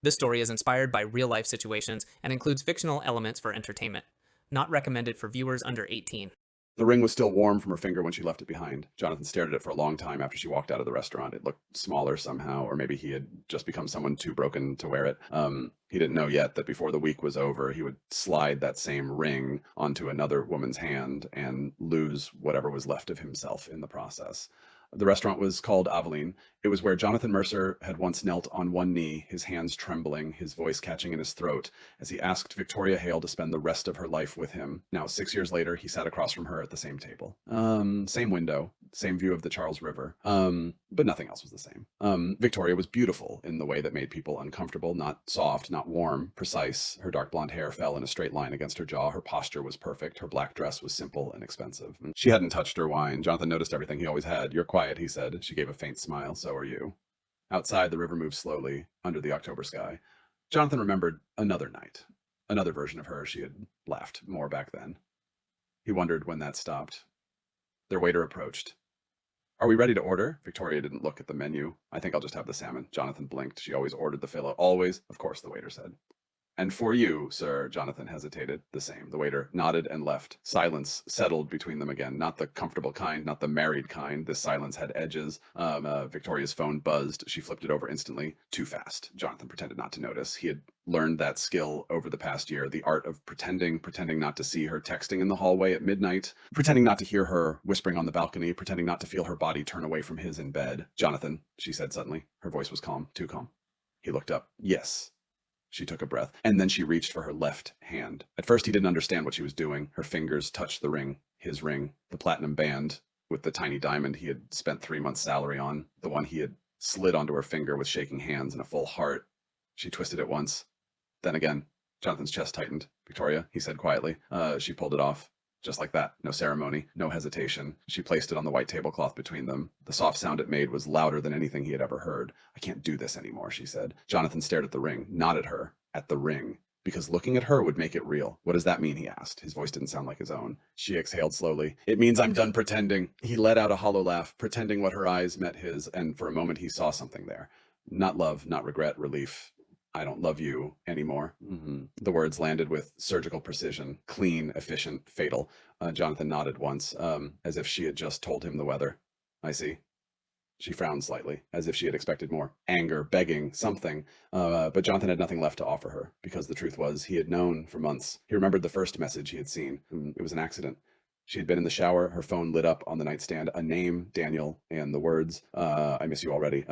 This story is inspired by real-life situations and includes fictional elements for entertainment. Not recommended for viewers under 18. The ring was still warm from her finger when she left it behind. Jonathan stared at it for a long time after she walked out of the restaurant. It looked smaller somehow, or maybe he had just become someone too broken to wear it. He didn't know yet that before the week was over, he would slide that same ring onto another woman's hand and lose whatever was left of himself in the process. The restaurant was called Aveline. It was where Jonathan Mercer had once knelt on one knee, his hands trembling, his voice catching in his throat, as he asked Victoria Hale to spend the rest of her life with him. Now, 6 years later, he sat across from her at the same table. Same window, same view of the Charles River, but nothing else was the same. Victoria was beautiful in the way that made people uncomfortable, not soft, not warm, precise. Her dark blonde hair fell in a straight line against her jaw. Her posture was perfect. Her black dress was simple and expensive. She hadn't touched her wine. Jonathan noticed everything he always had. "You're quiet," he said. She gave a faint smile. "So are you." Outside, the river moved slowly under the October sky. Jonathan remembered another night, another version of her. She had laughed more back then. He wondered when that stopped. Their waiter approached. "Are we ready to order?" Victoria didn't look at the menu. "I think I'll just have the salmon." Jonathan blinked. She always ordered the filet. "Always?" "Of course," the waiter said. "And for you, sir," Jonathan hesitated. "The same." The waiter nodded and left. Silence settled between them again. Not the comfortable kind, not the married kind. This silence had edges. Victoria's phone buzzed. She flipped it over instantly. Too fast. Jonathan pretended not to notice. He had learned that skill over the past year, the art of pretending not to see her texting in the hallway at midnight, pretending not to hear her whispering on the balcony, pretending not to feel her body turn away from his in bed. "Jonathan," she said suddenly. Her voice was calm, too calm. He looked up. "Yes." She took a breath, and then she reached for her left hand. At first, he didn't understand what she was doing. Her fingers touched the ring, his ring, the platinum band with the tiny diamond he had spent 3 months' salary on, the one he had slid onto her finger with shaking hands and a full heart. She twisted it once. Then again, Jonathan's chest tightened. "Victoria," he said quietly. She pulled it off. Just like that. No ceremony, no hesitation. She placed it on the white tablecloth between them. The soft sound it made was louder than anything he had ever heard. "I can't do this anymore," she said. Jonathan stared at the ring, not at her, at the ring. Because looking at her would make it real. "What does that mean?" he asked. His voice didn't sound like his own. She exhaled slowly. "It means I'm done pretending." He let out a hollow laugh, pretending what her eyes met his, and for a moment he saw something there. Not love, not regret, relief. "I don't love you anymore." The words landed with surgical precision, clean, efficient, fatal. Jonathan nodded once, as if she had just told him the weather. "I see." She frowned slightly, as if she had expected more. Anger, begging, something. But Jonathan had nothing left to offer her, because the truth was, he had known for months. He remembered the first message he had seen. It was an accident. She had been in the shower, her phone lit up on the nightstand, a name, Daniel, and the words, "I miss you already."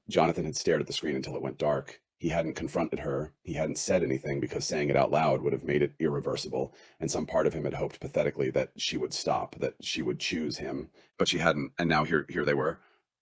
Jonathan had stared at the screen until it went dark. He hadn't confronted her. He hadn't said anything because saying it out loud would have made it irreversible. And some part of him had hoped pathetically that she would stop, that she would choose him. But she hadn't. And now here they were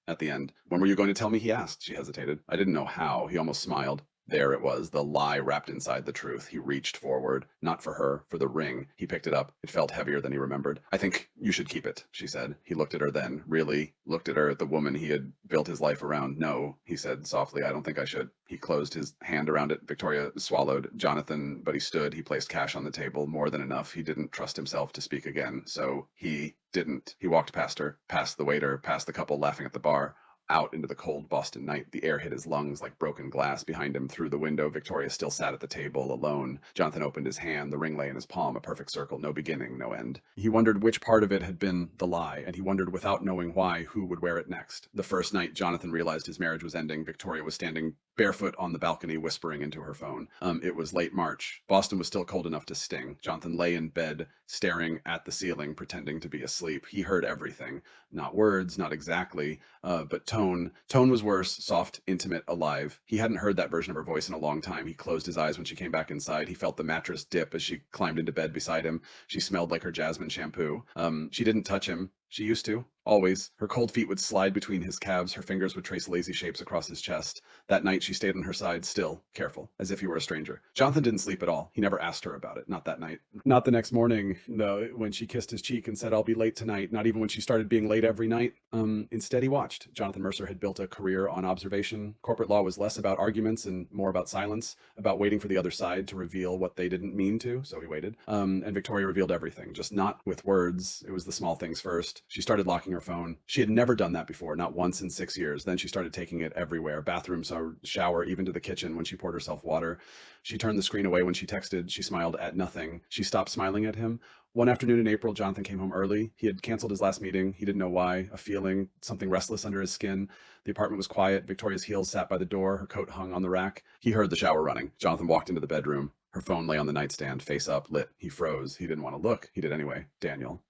at the end. "When were you going to tell me?" he asked. She hesitated. "I didn't know how." He almost smiled. There it was, the lie wrapped inside the truth. He reached forward, not for her, for the ring. He picked it up. It felt heavier than he remembered. "I think you should keep it," she said. He looked at her then, really looked at her, the woman he had built his life around. "No," he said softly, "I don't think I should." He closed his hand around it. Victoria swallowed. Jonathan, but he stood. He placed cash on the table, more than enough. He didn't trust himself to speak again, so he didn't. He walked past her, past the waiter, past the couple laughing at the bar, out into the cold Boston night. The air hit his lungs like broken glass. Behind him, through the window, Victoria still sat at the table, alone. Jonathan opened his hand. The ring lay in his palm, a perfect circle, no beginning, no end. He wondered which part of it had been the lie, and he wondered without knowing why who would wear it next. The first night Jonathan realized his marriage was ending, Victoria was standing barefoot on the balcony, whispering into her phone. It was late March. Boston was still cold enough to sting. Jonathan lay in bed, staring at the ceiling, pretending to be asleep. He heard everything. Not words, not exactly, but tone. Tone was worse, soft, intimate, alive. He hadn't heard that version of her voice in a long time. He closed his eyes when she came back inside. He felt the mattress dip as she climbed into bed beside him. She smelled like her jasmine shampoo. She didn't touch him. She used to. Always. Her cold feet would slide between his calves. Her fingers would trace lazy shapes across his chest. That night she stayed on her side, still, careful, as if he were a stranger. Jonathan didn't sleep at all. He never asked her about it. Not that night. Not the next morning, no, when she kissed his cheek and said, "I'll be late tonight." Not even when she started being late every night. Instead, he watched. Jonathan Mercer had built a career on observation. Corporate law was less about arguments and more about silence, about waiting for the other side to reveal what they didn't mean to, so he waited. And Victoria revealed everything, just not with words. It was the small things first. worst. She started locking her phone. She had never done that before, not once in 6 years. Then she started taking it everywhere, bathroom, shower, even to the kitchen when she poured herself water. She turned the screen away when she texted. She smiled at nothing. She stopped smiling at him. One afternoon in April, Jonathan came home early. He had canceled his last meeting. He didn't know why, a feeling, something restless under his skin. The apartment was quiet. Victoria's heels sat by the door. Her coat hung on the rack. He heard the shower running. Jonathan walked into the bedroom. Her phone lay on the nightstand, face up, lit. He froze. He didn't want to look. He did anyway. Daniel.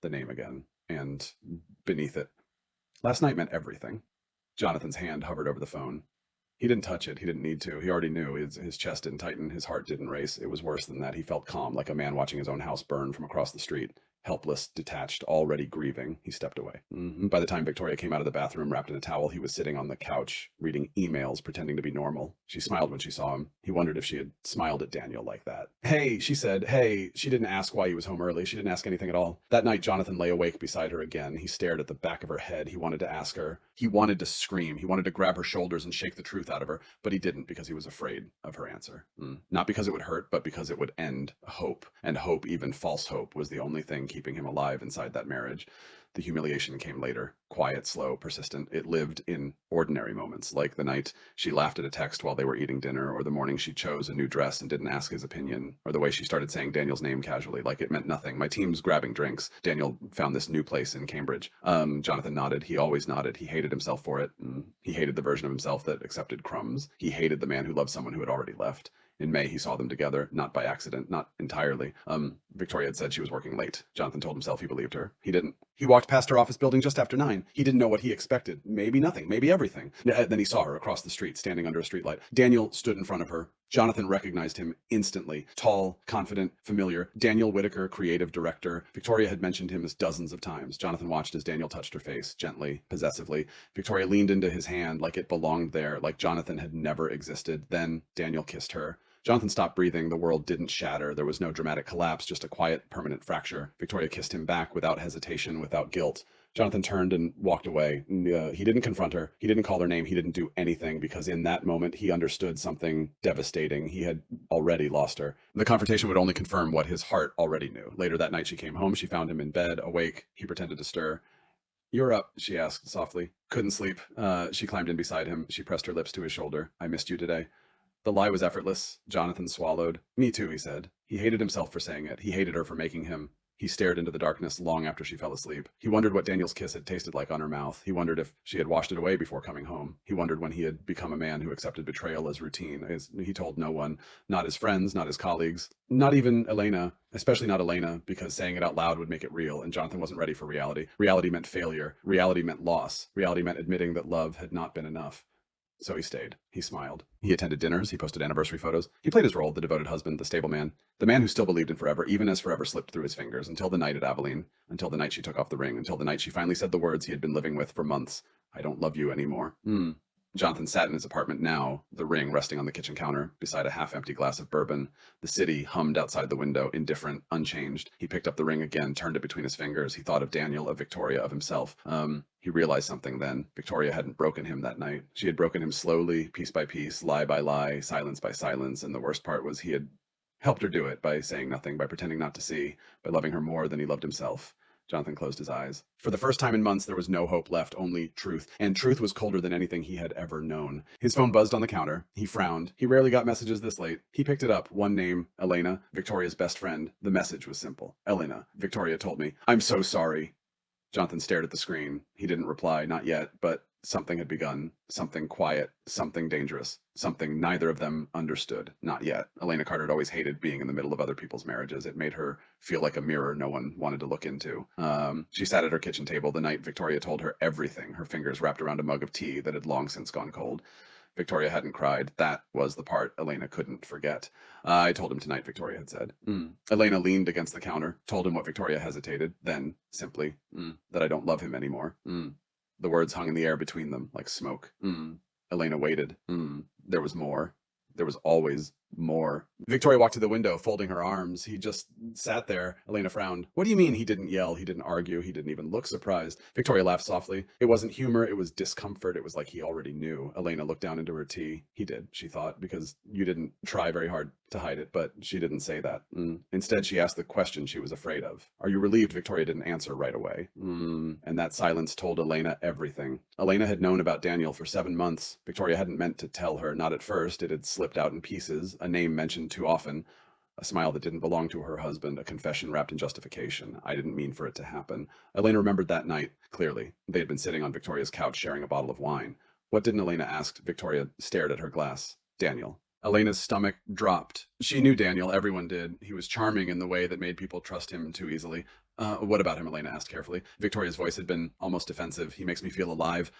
The name again. And beneath it. Last night meant everything. Jonathan's hand hovered over the phone. He didn't touch it. He didn't need to. He already knew. His chest didn't tighten. His heart didn't race. It was worse than that. He felt calm, like a man watching his own house burn from across the street. Helpless, detached, already grieving. He stepped away. By the time Victoria came out of the bathroom wrapped in a towel, he was sitting on the couch, reading emails, pretending to be normal. She smiled when she saw him. He wondered if she had smiled at Daniel like that. Hey, she said. Hey, she didn't ask why he was home early. She didn't ask anything at all. That night, Jonathan lay awake beside her again. He stared at the back of her head. He wanted to ask her. He wanted to scream. He wanted to grab her shoulders and shake the truth out of her, but he didn't because he was afraid of her answer. Not because it would hurt, but because it would end hope. And hope, even false hope, was the only thing keeping him alive inside that marriage. The humiliation came later, quiet, slow, persistent. It lived in ordinary moments, like the night she laughed at a text while they were eating dinner, or the morning she chose a new dress and didn't ask his opinion, or the way she started saying Daniel's name casually, like it meant nothing. My team's grabbing drinks. Daniel found this new place in Cambridge. Jonathan nodded. He always nodded. He hated himself for it. He hated the version of himself that accepted crumbs. He hated the man who loved someone who had already left. In May, he saw them together, not by accident, not entirely. Victoria had said she was working late. Jonathan told himself he believed her. He didn't. He walked past her office building just after 9. He didn't know what he expected. Maybe nothing, maybe everything. Then he saw her across the street, standing under a streetlight. Daniel stood in front of her. Jonathan recognized him instantly. Tall, confident, familiar. Daniel Whitaker, creative director. Victoria had mentioned him as dozens of times. Jonathan watched as Daniel touched her face, gently, possessively. Victoria leaned into his hand like it belonged there, like Jonathan had never existed. Then Daniel kissed her. Jonathan stopped breathing. The world didn't shatter. There was no dramatic collapse, just a quiet, permanent fracture. Victoria kissed him back without hesitation, without guilt. Jonathan turned and walked away. He didn't confront her. He didn't call her name. He didn't do anything because in that moment he understood something devastating. He had already lost her. The confrontation would only confirm what his heart already knew. Later that night she came home. She found him in bed, awake. He pretended to stir. "You're up," she asked softly. "Couldn't sleep." She climbed in beside him. She pressed her lips to his shoulder. "I missed you today." The lie was effortless. Jonathan swallowed. "Me too," he said. He hated himself for saying it. He hated her for making him. He stared into the darkness long after she fell asleep. He wondered what Daniel's kiss had tasted like on her mouth. He wondered if she had washed it away before coming home. He wondered when he had become a man who accepted betrayal as routine. He told no one, not his friends, not his colleagues, not even Elena, especially not Elena, because saying it out loud would make it real, and Jonathan wasn't ready for reality. Reality meant failure. Reality meant loss. Reality meant admitting that love had not been enough. So he stayed. He smiled. He attended dinners. He posted anniversary photos. He played his role, the devoted husband, the stable man, the man who still believed in forever, even as forever slipped through his fingers, until the night at Aveline, until the night she took off the ring, until the night she finally said the words he had been living with for months. "I don't love you anymore." Jonathan sat in his apartment now, the ring resting on the kitchen counter, beside a half-empty glass of bourbon. The city hummed outside the window, indifferent, unchanged. He picked up the ring again, turned it between his fingers. He thought of Daniel, of Victoria, of himself. He realized something then. Victoria hadn't broken him that night. She had broken him slowly, piece by piece, lie by lie, silence by silence, and the worst part was he had helped her do it by saying nothing, by pretending not to see, by loving her more than he loved himself. Jonathan closed his eyes. For the first time in months, there was no hope left, only truth. And truth was colder than anything he had ever known. His phone buzzed on the counter. He frowned. He rarely got messages this late. He picked it up. One name, Elena, Victoria's best friend. The message was simple. "Elena, Victoria told me. I'm so sorry." Jonathan stared at the screen. He didn't reply, not yet, but something had begun. Something quiet, something dangerous, something neither of them understood, not yet. Elena Carter had always hated being in the middle of other people's marriages. It made her feel like a mirror no one wanted to look into. She sat at her kitchen table the night Victoria told her everything, her fingers wrapped around a mug of tea that had long since gone cold. Victoria hadn't cried. That was the part Elena couldn't forget. "I told him tonight," Victoria had said. Elena leaned against the counter, told him what Victoria hesitated, then, simply, that I don't love him anymore. The words hung in the air between them, like smoke. Elena waited. There was more. There was always More. Victoria walked to the window, folding her arms. He just sat there. Elena frowned. What do you mean? He didn't yell. He didn't argue. He didn't even look surprised. Victoria laughed softly. It wasn't humor. It was discomfort. It was like he already knew. Elena looked down into her tea. He did, she thought, because you didn't try very hard to hide it, but she didn't say that. Instead, she asked the question she was afraid of. Are you relieved? Victoria didn't answer right away. And that silence told Elena everything. Elena had known about Daniel for 7 months. Victoria hadn't meant to tell her, not at first. It had slipped out in pieces, a name mentioned too often, a smile that didn't belong to her husband, a confession wrapped in justification. I didn't mean for it to happen. Elena remembered that night, clearly. They had been sitting on Victoria's couch sharing a bottle of wine. What didn't Elena ask? Victoria stared at her glass. Daniel. Elena's stomach dropped. She knew Daniel, everyone did. He was charming in the way that made people trust him too easily. What about him? Elena asked carefully. Victoria's voice had been almost defensive. He makes me feel alive.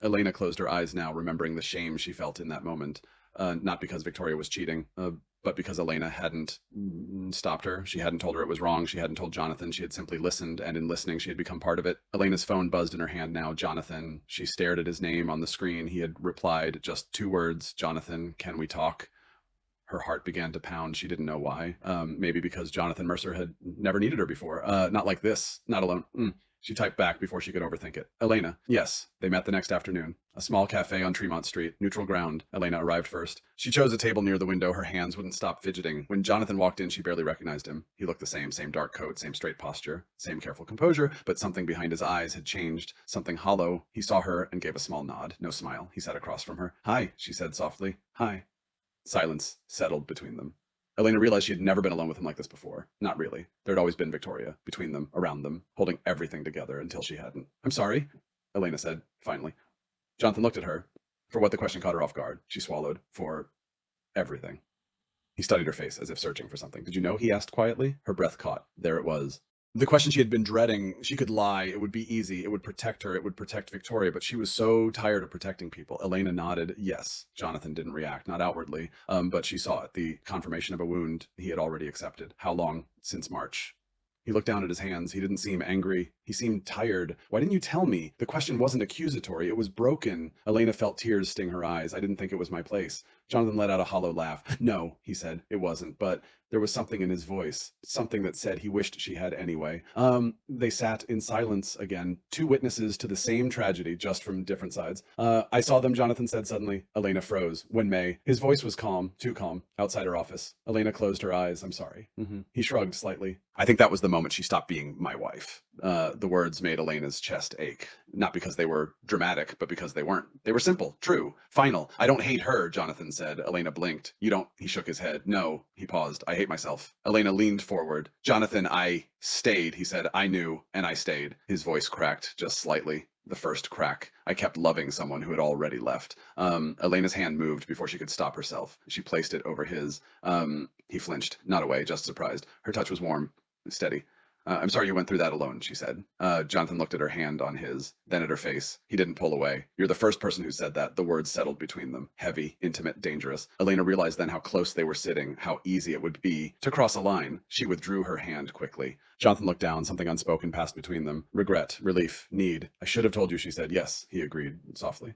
Elena closed her eyes now, remembering the shame she felt in that moment. Not because Victoria was cheating, but because Elena hadn't stopped her. She hadn't told her it was wrong. She hadn't told Jonathan. She had simply listened, and in listening, she had become part of it. Elena's phone buzzed in her hand now. Jonathan. She stared at his name on the screen. He had replied just 2 words. Jonathan, can we talk? Her heart began to pound. She didn't know why. Maybe because Jonathan Mercer had never needed her before. Not like this. Not alone. She typed back before she could overthink it. Elena. Yes. They met the next afternoon. A small cafe on Tremont Street. Neutral ground. Elena arrived first. She chose a table near the window. Her hands wouldn't stop fidgeting. When Jonathan walked in, she barely recognized him. He looked the same dark coat, same straight posture, same careful composure, but something behind his eyes had changed. Something hollow. He saw her and gave a small nod. No smile. He sat across from her. Hi, she said softly. Hi. Silence settled between them. Elena realized she had never been alone with him like this before. Not really. There had always been Victoria, between them, around them, holding everything together until she hadn't. I'm sorry, Elena said, finally. Jonathan looked at her. For what the question caught her off guard, she swallowed. For everything. He studied her face as if searching for something. Did you know? He asked quietly. Her breath caught. There it was. The question she had been dreading. She could lie. It would be easy. It would protect her. It would protect Victoria. But she was so tired of protecting people. Elena nodded. Yes. Jonathan didn't react, not outwardly. But she saw it. The confirmation of a wound he had already accepted. How long? Since March. He looked down at his hands. He didn't seem angry. He seemed tired. Why didn't you tell me? The question wasn't accusatory. It was broken. Elena felt tears sting her eyes. I didn't think it was my place. Jonathan let out a hollow laugh. No, he said. It wasn't. But there was something in his voice. Something that said he wished she had anyway. They sat in silence again. 2 witnesses to the same tragedy, just from different sides. I saw them, Jonathan said suddenly. Elena froze. When May. His voice was calm. Too calm. Outside her office. Elena closed her eyes. I'm sorry. He shrugged slightly. I think that was the moment she stopped being my wife. The words made Elena's chest ache. Not because they were dramatic, but because they weren't. They were simple, true, final. I don't hate her, Jonathan said. Elena blinked. You don't, he shook his head. No, he paused. I hate myself. Elena leaned forward. Jonathan, I stayed, he said. I knew, and I stayed. His voice cracked just slightly. The first crack. I kept loving someone who had already left. Elena's hand moved before she could stop herself. She placed it over his. He flinched, not away, just surprised. Her touch was warm, steady. I'm sorry you went through that alone, she said. Jonathan looked at her hand on his, then at her face. He didn't pull away. You're the first person who said that. The words settled between them. Heavy, intimate, dangerous. Elena realized then how close they were sitting, how easy it would be to cross a line. She withdrew her hand quickly. Jonathan looked down. Something unspoken passed between them. Regret, relief, need. I should have told you, she said. Yes, he agreed softly.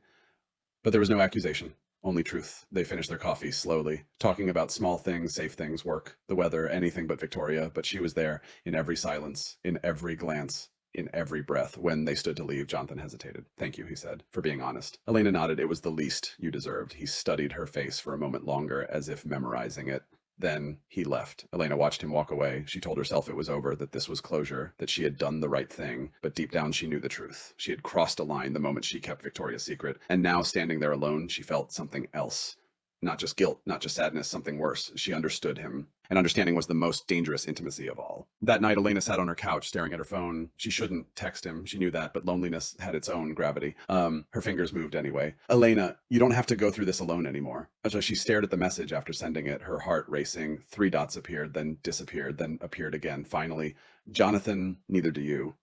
But there was no accusation. Only truth. They finished their coffee slowly, talking about small things, safe things, work, the weather, anything but Victoria, but she was there in every silence, in every glance, in every breath. When they stood to leave, Jonathan hesitated. Thank you, he said, for being honest. Elena nodded. It was the least you deserved. He studied her face for a moment longer, as if memorizing it. Then he left. Elena watched him walk away. She told herself it was over, that this was closure, that she had done the right thing. But deep down, she knew the truth. She had crossed a line the moment she kept Victoria's secret. And now, standing there alone, she felt something else. Not just guilt, not just sadness, something worse. She understood him. And understanding was the most dangerous intimacy of all. That night, Elena sat on her couch, staring at her phone. She shouldn't text him. She knew that, but loneliness had its own gravity. Her fingers moved anyway. Elena, you don't have to go through this alone anymore. As she stared at the message after sending it, her heart racing. 3 dots appeared, then disappeared, then appeared again. Finally, Jonathan, neither do you.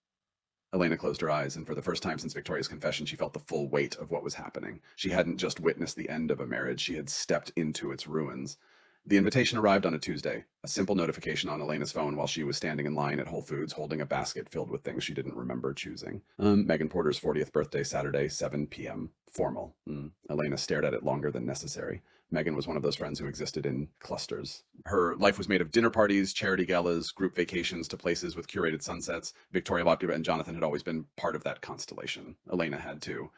Elena closed her eyes, and for the first time since Victoria's confession, she felt the full weight of what was happening. She hadn't just witnessed the end of a marriage, she had stepped into its ruins. The invitation arrived on a Tuesday, a simple notification on Elena's phone while she was standing in line at Whole Foods holding a basket filled with things she didn't remember choosing. Megan Porter's 40th birthday, Saturday, 7 p.m. Formal. Elena stared at it longer than necessary. Megan was one of those friends who existed in clusters. Her life was made of dinner parties, charity galas, group vacations to places with curated sunsets. Victoria Loptiva and Jonathan had always been part of that constellation. Elena had too.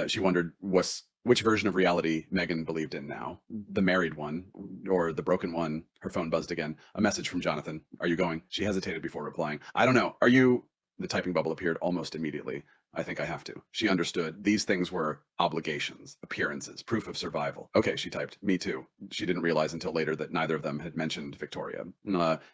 She wondered which version of reality Megan believed in now. The married one or the broken one. Her phone buzzed again. A message from Jonathan. Are you going? She hesitated before replying. I don't know. Are you? The typing bubble appeared almost immediately. I think I have to. She understood. These things were obligations, appearances, proof of survival. Okay, she typed. Me too. She didn't realize until later that neither of them had mentioned Victoria.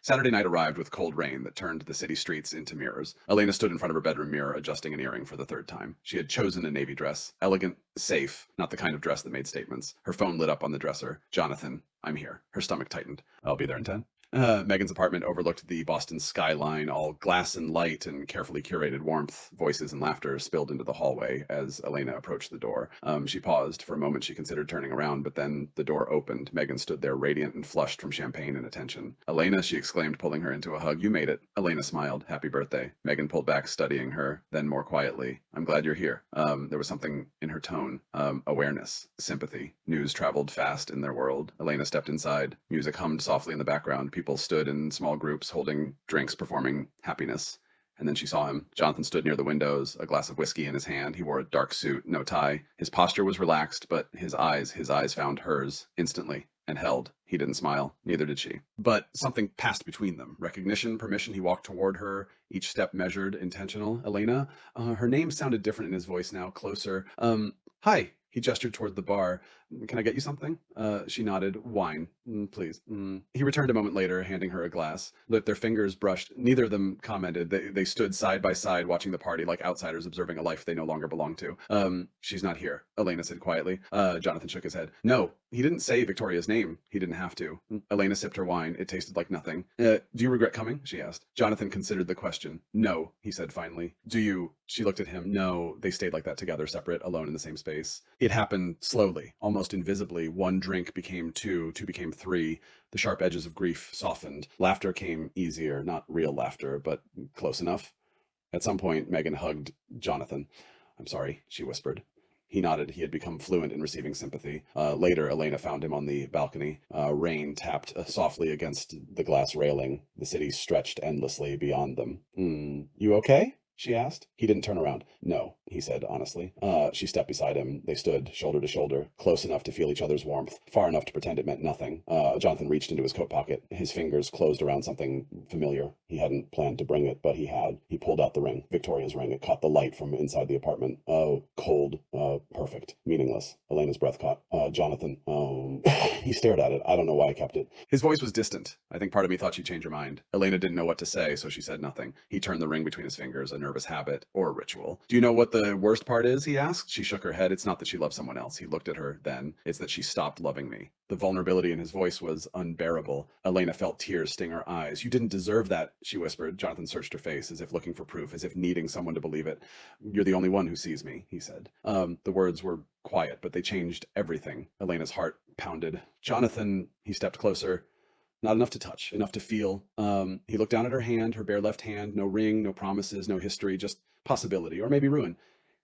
Saturday night arrived with cold rain that turned the city streets into mirrors. Elena stood in front of her bedroom mirror, adjusting an earring for the third time. She had chosen a navy dress. Elegant, safe, not the kind of dress that made statements. Her phone lit up on the dresser. Jonathan, I'm here. Her stomach tightened. I'll be there in 10. Megan's apartment overlooked the Boston skyline, all glass and light and carefully curated warmth. Voices and laughter spilled into the hallway as Elena approached the door. She paused. For a moment, she considered turning around, but then the door opened. Megan stood there, radiant and flushed from champagne and attention. Elena, she exclaimed, pulling her into a hug. You made it. Elena smiled. Happy birthday. Megan pulled back, studying her, then more quietly. I'm glad you're here. There was something in her tone. Awareness, sympathy. News traveled fast in their world. Elena stepped inside. Music hummed softly in the background. People stood in small groups holding drinks, performing happiness. And then she saw him. Jonathan stood near the windows, a glass of whiskey in his hand. He wore a dark suit, no tie. His posture was relaxed, but his eyes found hers instantly and held. He didn't smile. Neither did she. But something passed between them. Recognition, permission. He walked toward her, each step measured, intentional. Elena? Her name sounded different in his voice now, closer. Hi. He gestured toward the bar. Can I get you something? She nodded. Wine, please. He returned a moment later, handing her a glass. Their fingers brushed. Neither of them commented. They stood side by side, watching the party like outsiders observing a life they no longer belonged to. She's not here, Elena said quietly. Jonathan shook his head. No, he didn't say Victoria's name. He didn't have to. Elena sipped her wine. It tasted like nothing. Do you regret coming? She asked. Jonathan considered the question. No, he said finally. Do you? She looked at him. No, they stayed like that together, separate, alone in the same space. It happened slowly, almost invisibly. One drink became two became three. The sharp edges of grief softened. Laughter came easier, not real laughter, but close enough. At some point, Megan hugged Jonathan. I'm sorry, she whispered. He nodded. He had become fluent in receiving sympathy. Later, Elena found him on the balcony. Rain tapped softly against the glass railing. The city stretched endlessly beyond them. You okay? She asked. He didn't turn around. No, he said honestly. She stepped beside him. They stood shoulder to shoulder, close enough to feel each other's warmth, far enough to pretend it meant nothing. Jonathan reached into his coat pocket. His fingers closed around something familiar. He hadn't planned to bring it, but he had. He pulled out the ring, Victoria's ring. It caught the light from inside the apartment. Cold, perfect, meaningless. Elena's breath caught. Jonathan, he stared at it. I don't know why I kept it. His voice was distant. I think part of me thought she'd change her mind. Elena didn't know what to say, so she said nothing. He turned the ring between his fingers, a nervous habit or a ritual. Do you know what the worst part is? He asked. She shook her head. It's not that she loves someone else. He looked at her then. It's that she stopped loving me. The vulnerability in his voice was unbearable. Elena felt tears sting her eyes. You didn't deserve that, she whispered. Jonathan searched her face as if looking for proof, as if needing someone to believe it. You're the only one who sees me, he said. The words were quiet, but they changed everything. Elena's heart pounded. Jonathan, he stepped closer. Not enough to touch, enough to feel. He looked down at her hand, her bare left hand. No ring, no promises, no history, just possibility, or maybe ruin.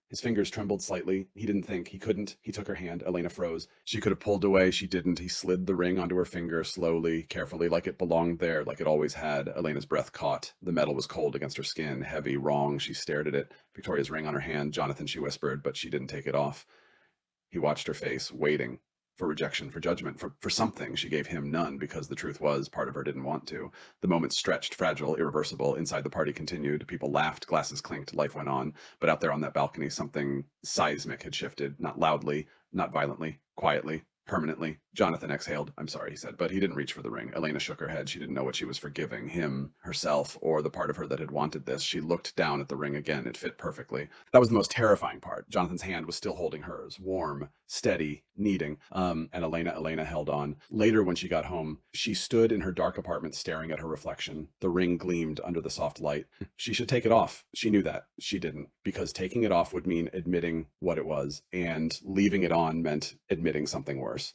His fingers trembled slightly. He didn't think. He couldn't. He took her hand. Elena froze. She could have pulled away. She didn't. He slid the ring onto her finger slowly, carefully, like it belonged there, like it always had. Elena's breath caught. The metal was cold against her skin, heavy, wrong. She stared at it. Victoria's ring on her hand. Jonathan, she whispered, but she didn't take it off. He watched her face, waiting. For rejection, for judgment, for something. She gave him none because the truth was part of her didn't want to. The moment stretched, fragile, irreversible. Inside the party continued. People laughed, glasses clinked, life went on. But out there on that balcony, something seismic had shifted, not loudly, not violently, quietly, permanently. Jonathan exhaled. I'm sorry, he said, but he didn't reach for the ring. Elena shook her head. She didn't know what she was forgiving, him, herself, or the part of her that had wanted this. She looked down at the ring again. It fit perfectly. That was the most terrifying part. Jonathan's hand was still holding hers, warm, steady, needing. And Elena held on. Later, when she got home, she stood in her dark apartment staring at her reflection. The ring gleamed under the soft light. She should take it off. She knew that. She didn't, because taking it off would mean admitting what it was, and leaving it on meant admitting something worse.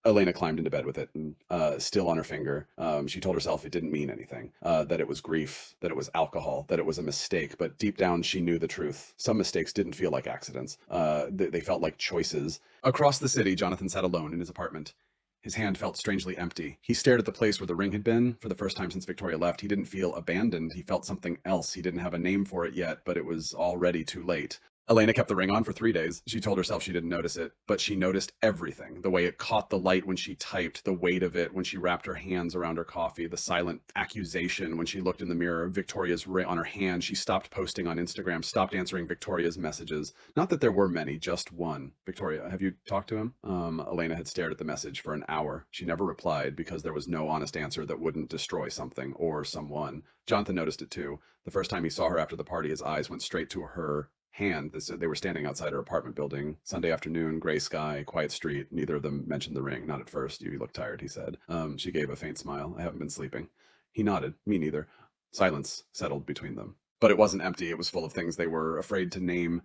Elena climbed into bed with it, and still on her finger. She told herself it didn't mean anything, that it was grief, that it was alcohol, that it was a mistake. But deep down, she knew the truth. Some mistakes didn't feel like accidents. They felt like choices. Across the city, Jonathan sat alone in his apartment. His hand felt strangely empty. He stared at the place where the ring had been. For the first time since Victoria left, he didn't feel abandoned. He felt something else. He didn't have a name for it yet, but it was already too late. Elena kept the ring on for 3 days. She told herself she didn't notice it, but she noticed everything. The way it caught the light when she typed, the weight of it when she wrapped her hands around her coffee, the silent accusation when she looked in the mirror, Victoria's ring on her hand. She stopped posting on Instagram, stopped answering Victoria's messages. Not that there were many, just one. Victoria, have you talked to him? Elena had stared at the message for an hour. She never replied because there was no honest answer that wouldn't destroy something or someone. Jonathan noticed it too. The first time he saw her after the party, his eyes went straight to her hand. They were standing outside her apartment building. Sunday afternoon, gray sky, quiet street. Neither of them mentioned the ring. Not at first. You look tired, he said. She gave a faint smile. I haven't been sleeping. He nodded. Me neither. Silence settled between them. But it wasn't empty. It was full of things they were afraid to name.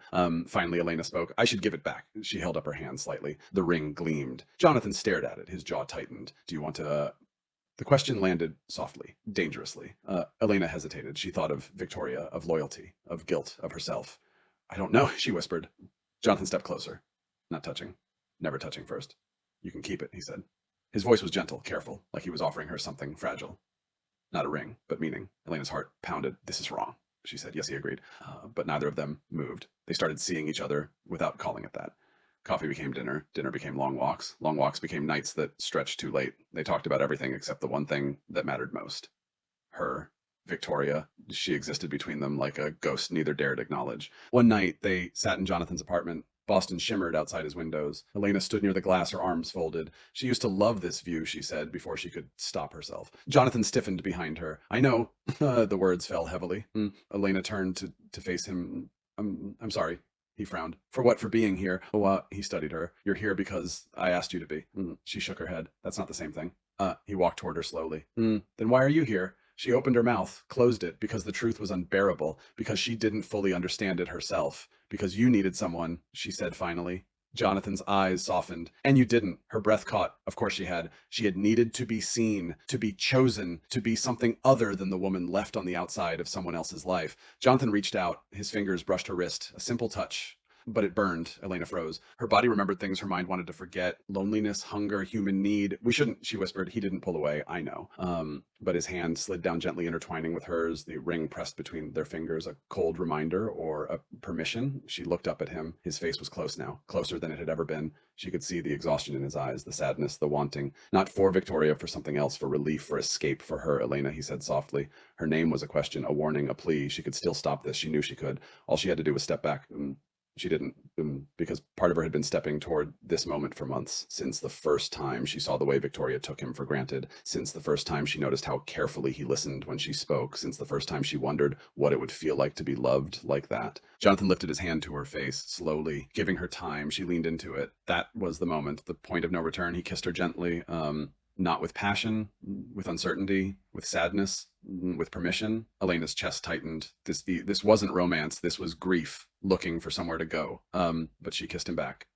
Finally, Elena spoke. I should give it back. She held up her hand slightly. The ring gleamed. Jonathan stared at it. His jaw tightened. Do you want to... The question landed softly, dangerously. Elena hesitated. She thought of Victoria, of loyalty, of guilt, of herself. I don't know, she whispered. Jonathan stepped closer. Not touching. Never touching first. You can keep it, he said. His voice was gentle, careful, like he was offering her something fragile. Not a ring, but meaning. Elena's heart pounded. This is wrong, she said. Yes, he agreed. But neither of them moved. They started seeing each other without calling it that. Coffee became dinner. Dinner became long walks. Long walks became nights that stretched too late. They talked about everything except the one thing that mattered most. Her. Victoria. She existed between them like a ghost neither dared acknowledge. One night, they sat in Jonathan's apartment. Boston shimmered outside his windows. Elena stood near the glass, her arms folded. She used to love this view, she said, before she could stop herself. Jonathan stiffened behind her. I know. The words fell heavily. Elena turned to face him. I'm sorry. He frowned. For what? For being here? Oh, he studied her. You're here because I asked you to be. She shook her head. That's not the same thing. He walked toward her slowly. Then why are you here? She opened her mouth, closed it, because the truth was unbearable, because she didn't fully understand it herself, because you needed someone, she said finally. Jonathan's eyes softened. And you didn't. Her breath caught. Of course she had. She had needed to be seen, to be chosen, to be something other than the woman left on the outside of someone else's life. Jonathan reached out. His fingers brushed her wrist. A simple touch. But it burned. Elena froze. Her body remembered things her mind wanted to forget. Loneliness, hunger, human need. We shouldn't, she whispered. He didn't pull away. I know. But his hand slid down gently, intertwining with hers. The ring pressed between their fingers, a cold reminder or a permission. She looked up at him. His face was close now, closer than it had ever been. She could see the exhaustion in his eyes, the sadness, the wanting. Not for Victoria, for something else, for relief, for escape, for her, Elena, he said softly. Her name was a question, a warning, a plea. She could still stop this. She knew she could. All she had to do was step back. She didn't, because part of her had been stepping toward this moment for months, since the first time she saw the way Victoria took him for granted, since the first time she noticed how carefully he listened when she spoke, since the first time she wondered what it would feel like to be loved like that. Jonathan lifted his hand to her face, slowly, giving her time. She leaned into it. That was the moment, the point of no return. He kissed her gently, not with passion, with uncertainty, with sadness, with permission. Elena's chest tightened. This wasn't romance. This was grief, looking for somewhere to go. But she kissed him back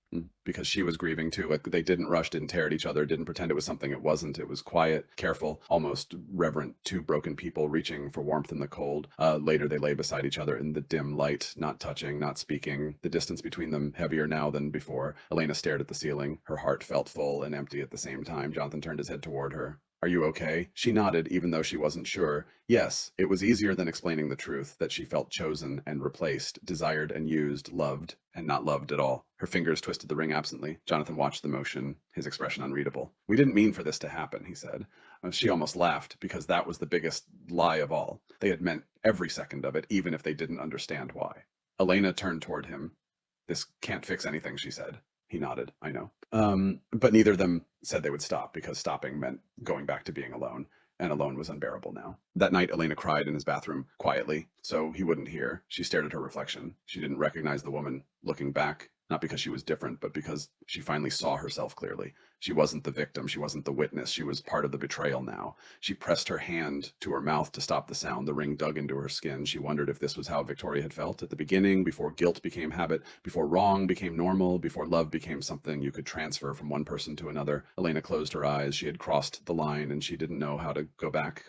because she was grieving too. Like they didn't rush, didn't tear at each other, didn't pretend it was something it wasn't. It was quiet, careful, almost reverent. Two broken people reaching for warmth in the cold. Later, they lay beside each other in the dim light, not touching, not speaking. The distance between them heavier now than before. Elena stared at the ceiling. Her heart felt full and empty at the same time. Jonathan turned his head toward her. Are you okay? She nodded, even though she wasn't sure. Yes, it was easier than explaining the truth, that she felt chosen and replaced, desired and used, loved and not loved at all. Her fingers twisted the ring absently. Jonathan watched the motion, his expression unreadable. We didn't mean for this to happen, he said. She almost laughed, because that was the biggest lie of all. They had meant every second of it, even if they didn't understand why. Elena turned toward him. This can't fix anything, she said. He nodded. I know. But neither of them said they would stop, because stopping meant going back to being alone, and alone was unbearable now. That night, Elena cried in his bathroom, quietly, so he wouldn't hear. She stared at her reflection. She didn't recognize the woman looking back not because she was different, but because she finally saw herself clearly. She wasn't the victim. She wasn't the witness. She was part of the betrayal now. She pressed her hand to her mouth to stop the sound. The ring dug into her skin. She wondered if this was how Victoria had felt at the beginning, before guilt became habit, before wrong became normal, before love became something you could transfer from one person to another. Elena closed her eyes. She had crossed the line and she didn't know how to go back.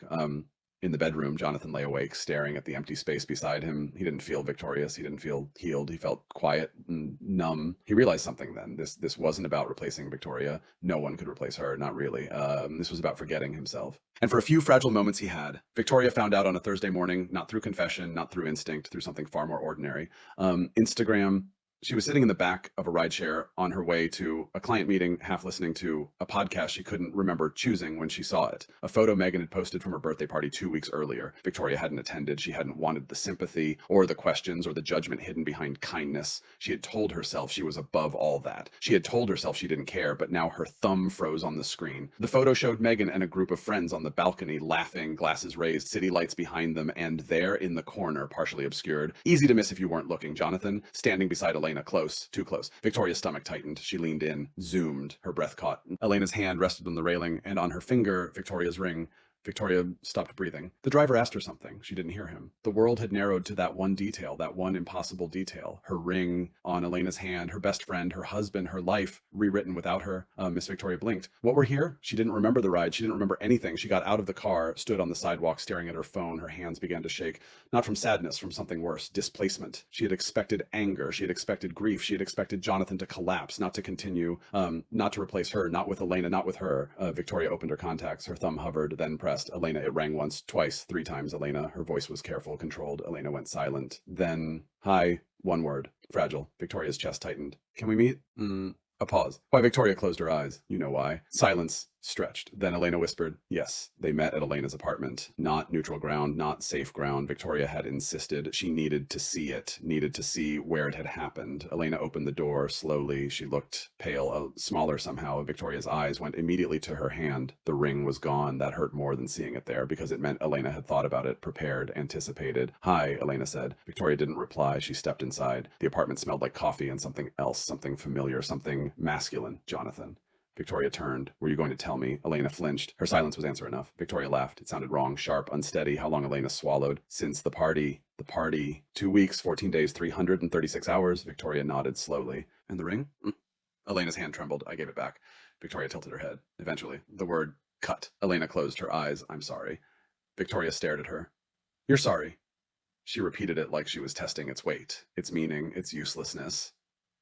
In the bedroom, Jonathan lay awake, staring at the empty space beside him. He didn't feel victorious. He didn't feel healed. He felt quiet and numb. He realized something then. This wasn't about replacing Victoria. No one could replace her, not really. This was about forgetting himself. And for a few fragile moments he had, Victoria found out on a Thursday morning, not through confession, not through instinct, through something far more ordinary. Instagram. She was sitting in the back of a rideshare on her way to a client meeting, half listening to a podcast she couldn't remember choosing when she saw it. A photo Megan had posted from her birthday party 2 weeks earlier. Victoria hadn't attended. She hadn't wanted the sympathy or the questions or the judgment hidden behind kindness. She had told herself she was above all that. She had told herself she didn't care, but now her thumb froze on the screen. The photo showed Megan and a group of friends on the balcony, laughing, glasses raised, city lights behind them, and there in the corner, partially obscured, easy to miss if you weren't looking, Jonathan, standing beside Elena. Close, too close. Victoria's stomach tightened. She leaned in, zoomed, her breath caught. Elena's hand rested on the railing, and on her finger, Victoria's ring. Victoria stopped breathing. The driver asked her something. She didn't hear him. The world had narrowed to that one detail, that one impossible detail. Her ring on Elena's hand, her best friend, her husband, her life rewritten without her. Miss Victoria blinked. What were here? She didn't remember the ride. She didn't remember anything. She got out of the car, stood on the sidewalk staring at her phone. Her hands began to shake. Not from sadness, from something worse. Displacement. She had expected anger. She had expected grief. She had expected Jonathan to collapse, not to continue, not to replace her, not with Elena, not with her. Victoria opened her contacts. Her thumb hovered, then pressed. Elena, it rang once, twice, 3 times. Elena, her voice was careful, controlled. Elena went silent. Then, hi, one word. Fragile. Victoria's chest tightened. Can we meet? A pause. Why? Victoria closed her eyes. You know why. Silence stretched. Then Elena whispered, yes. They met at Elena's apartment. Not neutral ground, not safe ground. Victoria had insisted. She needed to see it, needed to see where it had happened. Elena opened the door slowly. She looked pale, smaller somehow. Victoria's eyes went immediately to her hand. The ring was gone. That hurt more than seeing it there because it meant Elena had thought about it, prepared, anticipated. Hi, Elena said. Victoria didn't reply. She stepped inside. The apartment smelled like coffee and something else, something familiar, something masculine. Jonathan. Victoria turned. Were you going to tell me? Elena flinched. Her silence was answer enough. Victoria laughed. It sounded wrong, sharp, unsteady. How long? Elena swallowed. Since the party. The party. 2 weeks, 14 days, 336 hours. Victoria nodded slowly. And the ring? Elena's hand trembled. I gave it back. Victoria tilted her head. Eventually, the word cut. Elena closed her eyes. I'm sorry. Victoria stared at her. You're sorry. She repeated it like she was testing its weight, its meaning, its uselessness.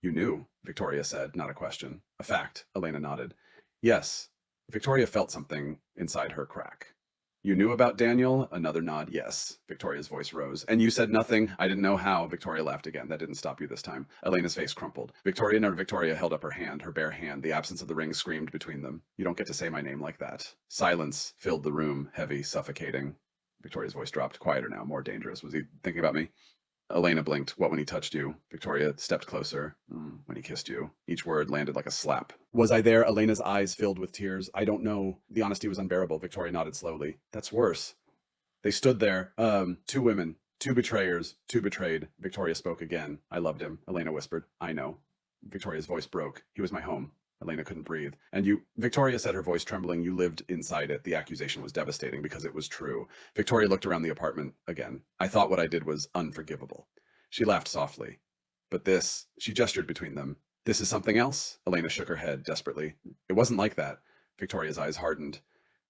You knew, Victoria said, not a question. A fact, Elena nodded. Yes. Victoria felt something inside her crack. You knew about Daniel? Another nod, yes. Victoria's voice rose. And you said nothing? I didn't know how. Victoria laughed again. That didn't stop you this time. Elena's face crumpled. Victoria held up her hand, her bare hand. The absence of the ring screamed between them. You don't get to say my name like that. Silence filled the room, heavy, suffocating. Victoria's voice dropped, quieter now, more dangerous. Was he thinking about me? Elena blinked. What when he touched you? Victoria stepped closer. When he kissed you. Each word landed like a slap. Was I there? Elena's eyes filled with tears. I don't know. The honesty was unbearable. Victoria nodded slowly. That's worse. They stood there. 2 women. 2 betrayers. 2 betrayed. Victoria spoke again. I loved him. Elena whispered. I know. Victoria's voice broke. He was my home. Elena couldn't breathe. And you, Victoria said, her voice trembling, you lived inside it. The accusation was devastating because it was true. Victoria looked around the apartment again. I thought what I did was unforgivable. She laughed softly. But this, she gestured between them. This is something else? Elena shook her head desperately. It wasn't like that. Victoria's eyes hardened.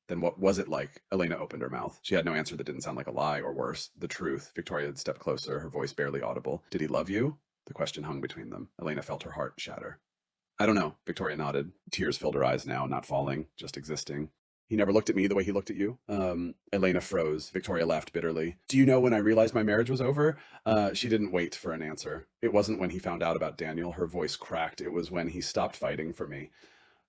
Then what was it like? Elena opened her mouth. She had no answer that didn't sound like a lie or worse. The truth. Victoria had stepped closer, her voice barely audible. Did he love you? The question hung between them. Elena felt her heart shatter. I don't know, Victoria nodded. Tears filled her eyes now, not falling, just existing. He never looked at me the way he looked at you? Elena froze. Victoria laughed bitterly. Do you know when I realized my marriage was over? She didn't wait for an answer. It wasn't when he found out about Daniel. Her voice cracked. It was when he stopped fighting for me.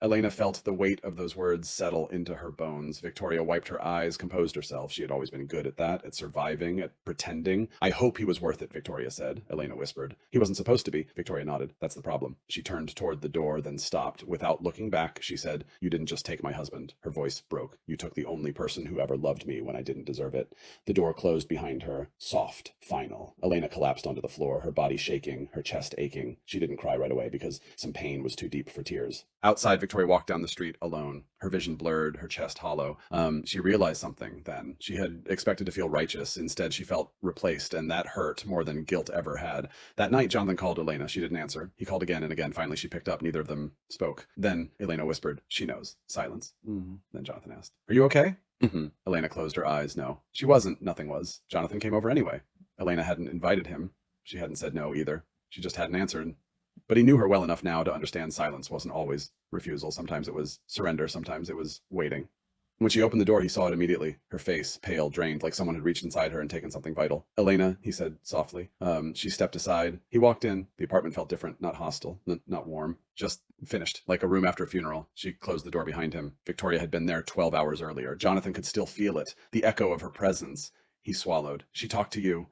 Elena felt the weight of those words settle into her bones. Victoria wiped her eyes, composed herself. She had always been good at that, at surviving, at pretending. I hope he was worth it, Victoria said. Elena whispered. He wasn't supposed to be. Victoria nodded. That's the problem. She turned toward the door, then stopped. Without looking back, she said, You didn't just take my husband. Her voice broke. You took the only person who ever loved me when I didn't deserve it. The door closed behind her. Soft. Final. Elena collapsed onto the floor, her body shaking, her chest aching. She didn't cry right away because some pain was too deep for tears. Outside, Victoria walked down the street alone, her vision blurred, her chest hollow. She realized something then. She had expected to feel righteous. Instead, she felt replaced, and that hurt more than guilt ever had. That night, Jonathan called Elena. She didn't answer. He called again and again. Finally, she picked up. Neither of them spoke. Then Elena whispered, She knows. Silence. Then Jonathan asked, Are you okay? Elena closed her eyes. No, she wasn't. Nothing was. Jonathan came over anyway. Elena hadn't invited him. She hadn't said no either. She just hadn't answered. But he knew her well enough now to understand silence wasn't always refusal. Sometimes it was surrender. Sometimes it was waiting. When she opened the door, he saw it immediately. Her face, pale, drained, like someone had reached inside her and taken something vital. Elena, he said softly. She stepped aside. He walked in. The apartment felt different, not hostile, not warm, just finished, like a room after a funeral. She closed the door behind him. Victoria had been there 12 hours earlier. Jonathan could still feel it, the echo of her presence. He swallowed. She talked to you.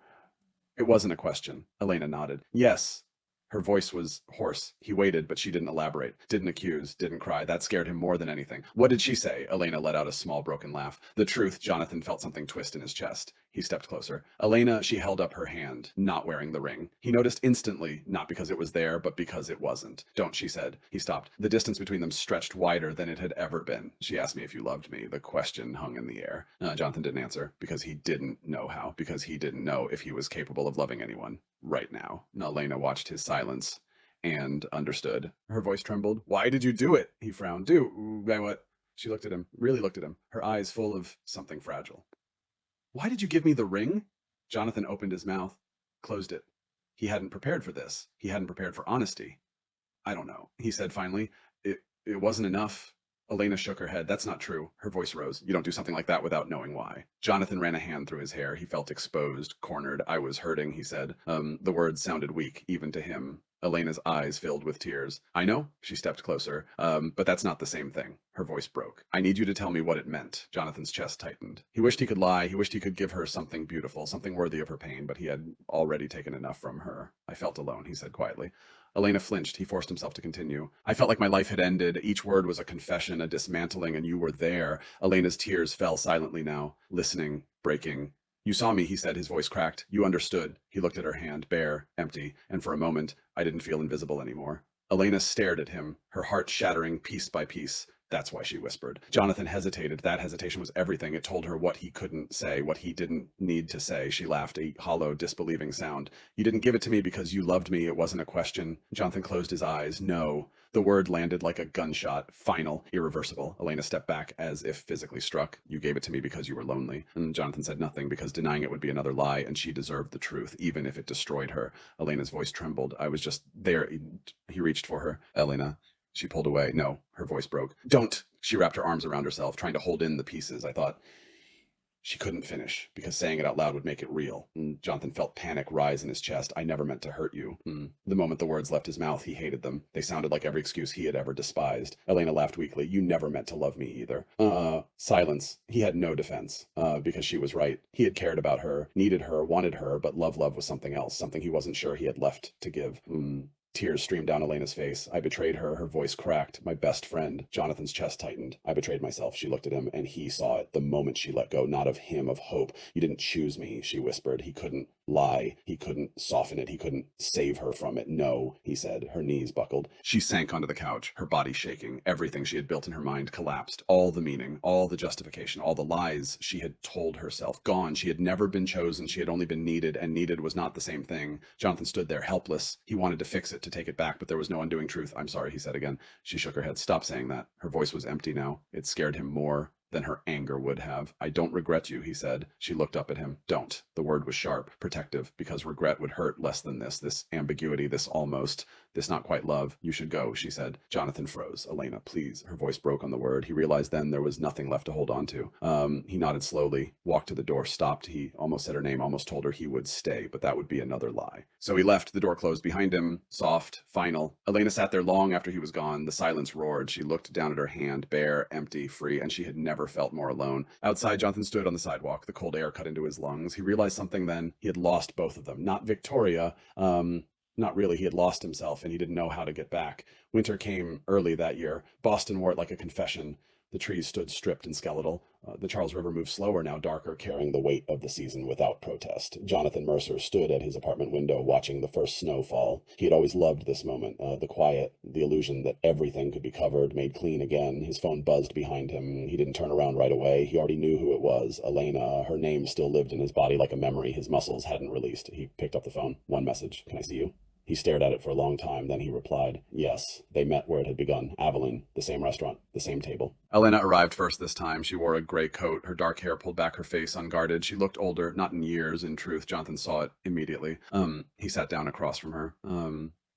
It wasn't a question. Elena nodded. Yes. Her voice was hoarse. He waited, but she didn't elaborate, didn't accuse, didn't cry. That scared him more than anything. What did she say? Elena let out a small broken laugh. The truth, Jonathan felt something twist in his chest. He stepped closer. Elena, she held up her hand, not wearing the ring. He noticed instantly, not because it was there, but because it wasn't. Don't, she said. He stopped. The distance between them stretched wider than it had ever been. She asked me if you loved me. The question hung in the air. Jonathan didn't answer, because he didn't know how, because he didn't know if he was capable of loving anyone right now. Elena watched his silence and understood. Her voice trembled. Why did you do it? He frowned. Do? By what? She looked at him, really looked at him, her eyes full of something fragile. Why did you give me the ring? Jonathan opened his mouth, closed it. He hadn't prepared for this. He hadn't prepared for honesty. I don't know, he said finally. It wasn't enough. Elena shook her head. That's not true. Her voice rose. You don't do something like that without knowing why. Jonathan ran a hand through his hair. He felt exposed, cornered. I was hurting, he said. The words sounded weak, even to him. Elena's eyes filled with tears. I know, she stepped closer, but that's not the same thing. Her voice broke. I need you to tell me what it meant. Jonathan's chest tightened. He wished he could lie. He wished he could give her something beautiful, something worthy of her pain, but he had already taken enough from her. I felt alone, he said quietly. Elena flinched. He forced himself to continue. I felt like my life had ended. Each word was a confession, a dismantling, and you were there. Elena's tears fell silently now, listening, breaking. You saw me, he said, his voice cracked. You understood. He looked at her hand, bare, empty, and for a moment, I didn't feel invisible anymore. Elena stared at him, her heart shattering piece by piece. That's why she whispered. Jonathan hesitated. That hesitation was everything. It told her what he couldn't say, what he didn't need to say. She laughed, a hollow, disbelieving sound. You didn't give it to me because you loved me. It wasn't a question. Jonathan closed his eyes. No. The word landed like a gunshot. Final. Irreversible. Elena stepped back as if physically struck. You gave it to me because you were lonely. And Jonathan said nothing because denying it would be another lie, and she deserved the truth, even if it destroyed her. Elena's voice trembled. I was just there. He reached for her. Elena. She pulled away. No, her voice broke. Don't! She wrapped her arms around herself, trying to hold in the pieces. I thought she couldn't finish, because saying it out loud would make it real. Jonathan felt panic rise in his chest. I never meant to hurt you. The moment the words left his mouth, he hated them. They sounded like every excuse he had ever despised. Elena laughed weakly. You never meant to love me either. Silence. He had no defense, because she was right. He had cared about her, needed her, wanted her, but love was something else, something he wasn't sure he had left to give. Tears streamed down Elena's face. I betrayed her. Her voice cracked. My best friend. Jonathan's chest tightened. I betrayed myself. She looked at him, and he saw it the moment she let go, not of him, of hope. You didn't choose me, she whispered. He couldn't lie. He couldn't soften it. He couldn't save her from it. No, he said. Her knees buckled. She sank onto the couch, her body shaking. Everything she had built in her mind collapsed. All the meaning, all the justification, all the lies she had told herself. Gone. She had never been chosen. She had only been needed, and needed was not the same thing. Jonathan stood there, helpless. He wanted to fix it, to take it back, but there was no undoing truth. I'm sorry, he said again. She shook her head. Stop saying that. Her voice was empty now. It scared him more than her anger would have. I don't regret you, he said. She looked up at him. Don't. The word was sharp, protective, because regret would hurt less than this ambiguity, this almost, this not quite love. You should go, she said. Jonathan froze. Elena, please. Her voice broke on the word. He realized then there was nothing left to hold on to. He nodded slowly, walked to the door, stopped. He almost said her name, almost told her he would stay, but that would be another lie. So he left. The door closed behind him, soft, final. Elena sat there long after he was gone. The silence roared. She looked down at her hand, bare, empty, free, and she had never felt more alone. Outside, Jonathan stood on the sidewalk. The cold air cut into his lungs. He realized something then. He had lost both of them. Not Victoria, not really. He had lost himself, and he didn't know how to get back. Winter came early that year. Boston wore it like a confession. The trees stood stripped and skeletal. The Charles River moved slower, now darker, carrying the weight of the season without protest. Jonathan Mercer stood at his apartment window watching the first snow fall. He had always loved this moment, the quiet, the illusion that everything could be covered, made clean again. His phone buzzed behind him. He didn't turn around right away. He already knew who it was. Elena. Her name still lived in his body like a memory his muscles hadn't released. He picked up the phone. One message. Can I see you? He stared at it for a long time, then he replied, yes. They met where it had begun, Abilene, the same restaurant, the same table. Elena arrived first this time. She wore a gray coat, her dark hair pulled back her face, unguarded. She looked older, not in years, in truth. Jonathan saw it immediately. He sat down across from her.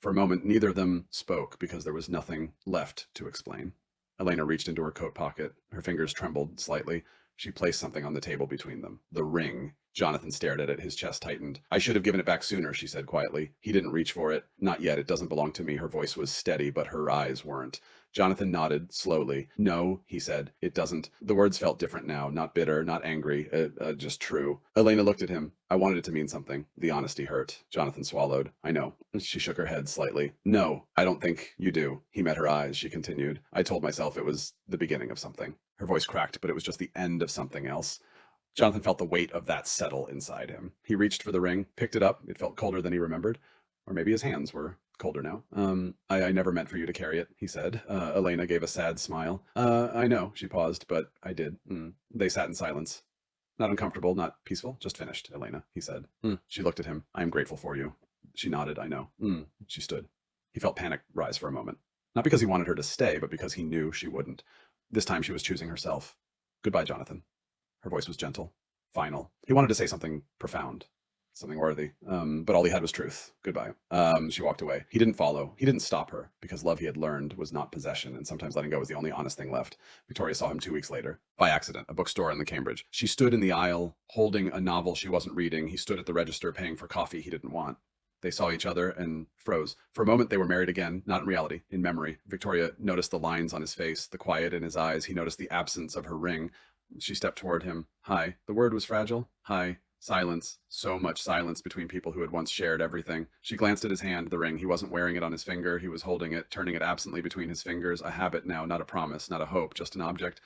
For a moment, neither of them spoke because there was nothing left to explain. Elena reached into her coat pocket. Her fingers trembled slightly. She placed something on the table between them. The ring. Jonathan stared at it, his chest tightened. I should have given it back sooner, she said quietly. He didn't reach for it. Not yet, it doesn't belong to me. Her voice was steady, but her eyes weren't. Jonathan nodded slowly. No, he said, it doesn't. The words felt different now, not bitter, not angry, just true. Elena looked at him. I wanted it to mean something. The honesty hurt. Jonathan swallowed. I know. She shook her head slightly. No, I don't think you do. He met her eyes, she continued. I told myself it was the beginning of something. Her voice cracked, but it was just the end of something else. Jonathan felt the weight of that settle inside him. He reached for the ring, picked it up. It felt colder than he remembered. Or maybe his hands were colder now. I never meant for you to carry it, he said. Elena gave a sad smile. I know, she paused, but I did. They sat in silence. Not uncomfortable, not peaceful, just finished, Elena, he said. She looked at him. I am grateful for you. She nodded, I know. She stood. He felt panic rise for a moment. Not because he wanted her to stay, but because he knew she wouldn't. This time she was choosing herself. Goodbye, Jonathan. Her voice was gentle, final. He wanted to say something profound, something worthy, but all he had was truth. Goodbye. She walked away. He didn't follow. He didn't stop her, because love he had learned was not possession, and sometimes letting go was the only honest thing left. Victoria saw him 2 weeks later, by accident, a bookstore in the Cambridge. She stood in the aisle, holding a novel she wasn't reading. He stood at the register paying for coffee he didn't want. They saw each other and froze. For a moment, they were married again, not in reality, in memory. Victoria noticed the lines on his face, the quiet in his eyes. He noticed the absence of her ring. She stepped toward him. Hi. The word was fragile. Hi. Silence. So much silence between people who had once shared everything. She glanced at his hand, the ring. He wasn't wearing it on his finger. He was holding it, turning it absently between his fingers. A habit now, not a promise, not a hope, just an object.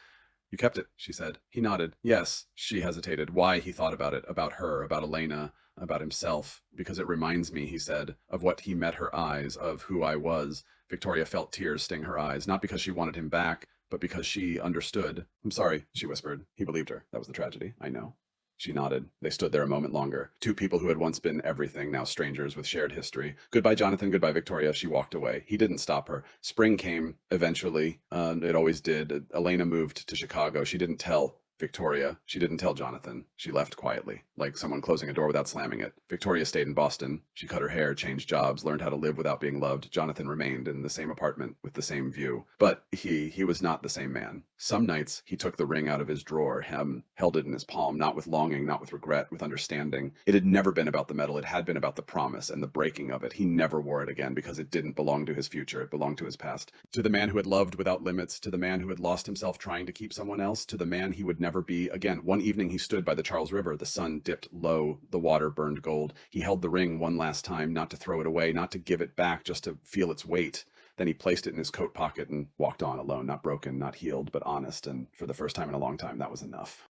You kept it, she said. He nodded. Yes. She hesitated. Why he thought about it, about her, about Elena, about himself. Because it reminds me, he said, of what he met her eyes, of who I was. Victoria felt tears sting her eyes, not because she wanted him back, but because she understood. I'm sorry, she whispered. He believed her. That was the tragedy. I know. She nodded. They stood there a moment longer. Two people who had once been everything, now strangers with shared history. Goodbye, Jonathan. Goodbye, Victoria. She walked away. He didn't stop her. Spring came, eventually. It always did. Elena moved to Chicago. She didn't tell Victoria. She didn't tell Jonathan. She left quietly, like someone closing a door without slamming it. Victoria stayed in Boston. She cut her hair, changed jobs, learned how to live without being loved. Jonathan remained in the same apartment with the same view. But he was not the same man. Some nights he took the ring out of his drawer, held it in his palm, not with longing, not with regret, with understanding. It had never been about the metal. It had been about the promise and the breaking of it. He never wore it again because it didn't belong to his future. It belonged to his past. To the man who had loved without limits, to the man who had lost himself trying to keep someone else, to the man he would never be again. One evening he stood by the Charles River. The sun dipped low. The water burned gold. He held the ring one last time, not to throw it away, not to give it back, just to feel its weight. Then he placed it in his coat pocket and walked on alone, not broken, not healed, but honest. And for the first time in a long time, that was enough.